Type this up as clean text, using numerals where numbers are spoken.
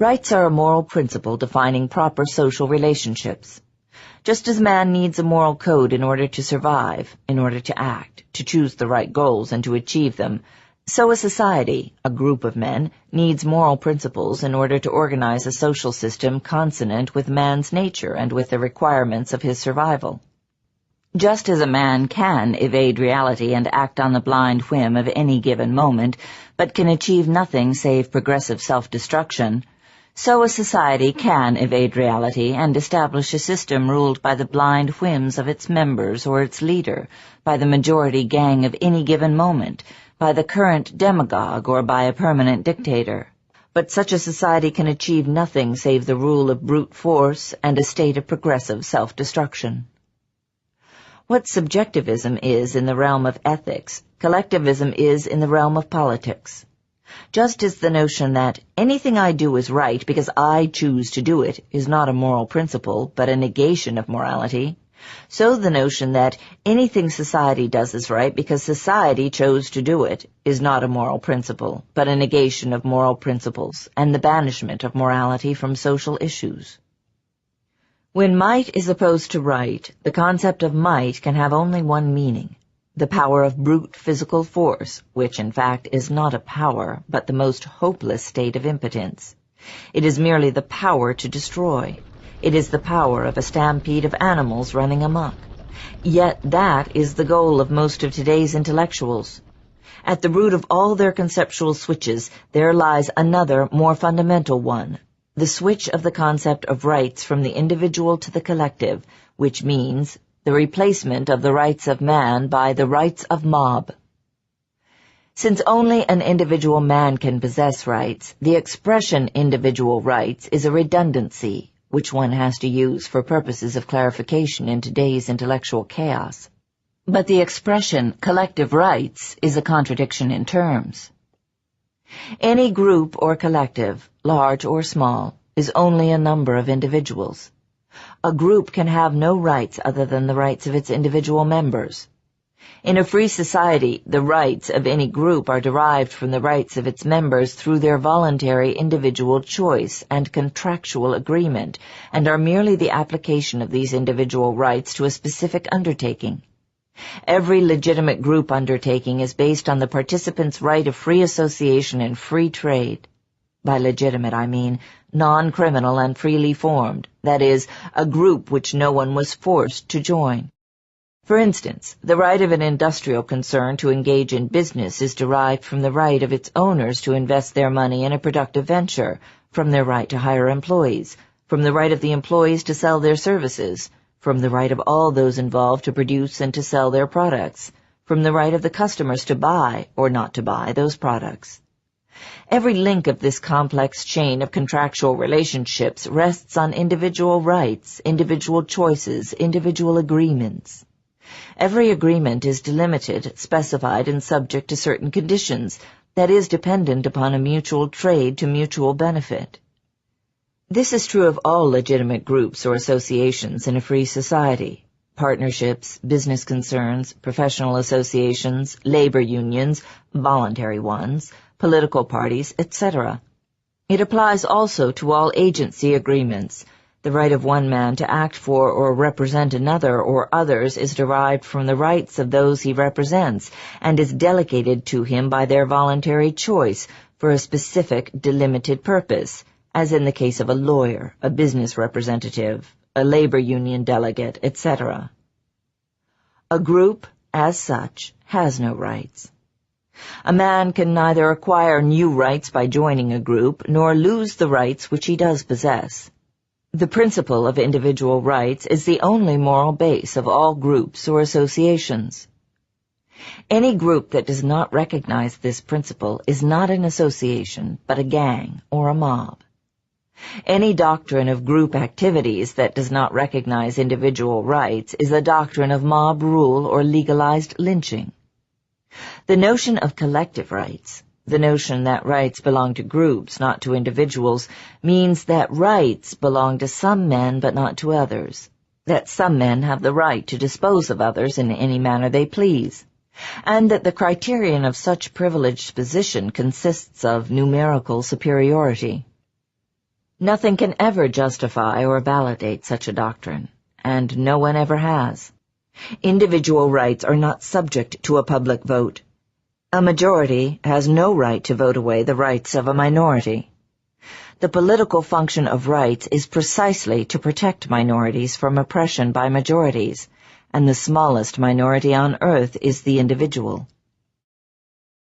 Rights are a moral principle defining proper social relationships. Just as man needs a moral code in order to survive, in order to act, to choose the right goals and to achieve them, so a society, a group of men, needs moral principles in order to organize a social system consonant with man's nature and with the requirements of his survival. Just as a man can evade reality and act on the blind whim of any given moment, but can achieve nothing save progressive self-destruction, so a society can evade reality and establish a system ruled by the blind whims of its members or its leader, by the majority gang of any given moment, by the current demagogue or by a permanent dictator. But such a society can achieve nothing save the rule of brute force and a state of progressive self-destruction. What subjectivism is in the realm of ethics, collectivism is in the realm of politics. Just as the notion that anything I do is right because I choose to do it is not a moral principle, but a negation of morality, so the notion that anything society does is right because society chose to do it is not a moral principle, but a negation of moral principles and the banishment of morality from social issues. When might is opposed to right, the concept of might can have only one meaning: the power of brute physical force, which in fact is not a power, but the most hopeless state of impotence. It is merely the power to destroy. It is the power of a stampede of animals running amok. Yet that is the goal of most of today's intellectuals. At the root of all their conceptual switches, there lies another, more fundamental one: the switch of the concept of rights from the individual to the collective, which means the replacement of the rights of man by the rights of mob. Since only an individual man can possess rights, the expression individual rights is a redundancy, which one has to use for purposes of clarification in today's intellectual chaos. But the expression collective rights is a contradiction in terms. Any group or collective, large or small, is only a number of individuals. A group can have no rights other than the rights of its individual members. In a free society, the rights of any group are derived from the rights of its members through their voluntary individual choice and contractual agreement, and are merely the application of these individual rights to a specific undertaking. Every legitimate group undertaking is based on the participants' right of free association and free trade. By legitimate, I mean non-criminal and freely formed, that is, a group which no one was forced to join. For instance, the right of an industrial concern to engage in business is derived from the right of its owners to invest their money in a productive venture, from their right to hire employees, from the right of the employees to sell their services, from the right of all those involved to produce and to sell their products, from the right of the customers to buy or not to buy those products. Every link of this complex chain of contractual relationships rests on individual rights, individual choices, individual agreements. Every agreement is delimited, specified, and subject to certain conditions, that is, dependent upon a mutual trade to mutual benefit. This is true of all legitimate groups or associations in a free society: partnerships, business concerns, professional associations, labor unions, voluntary ones, political parties, etc. It applies also to all agency agreements. The right of one man to act for or represent another or others is derived from the rights of those he represents, and is delegated to him by their voluntary choice for a specific, delimited purpose, as in the case of a lawyer, a business representative, a labor union delegate, etc. A group, as such, has no rights. A man can neither acquire new rights by joining a group, nor lose the rights which he does possess. The principle of individual rights is the only moral base of all groups or associations. Any group that does not recognize this principle is not an association, but a gang or a mob. Any doctrine of group activities that does not recognize individual rights is a doctrine of mob rule or legalized lynching. The notion of collective rights, the notion that rights belong to groups, not to individuals, means that rights belong to some men but not to others, that some men have the right to dispose of others in any manner they please, and that the criterion of such privileged position consists of numerical superiority. Nothing can ever justify or validate such a doctrine, and no one ever has. Individual rights are not subject to a public vote. A majority has no right to vote away the rights of a minority. The political function of rights is precisely to protect minorities from oppression by majorities, and the smallest minority on earth is the individual.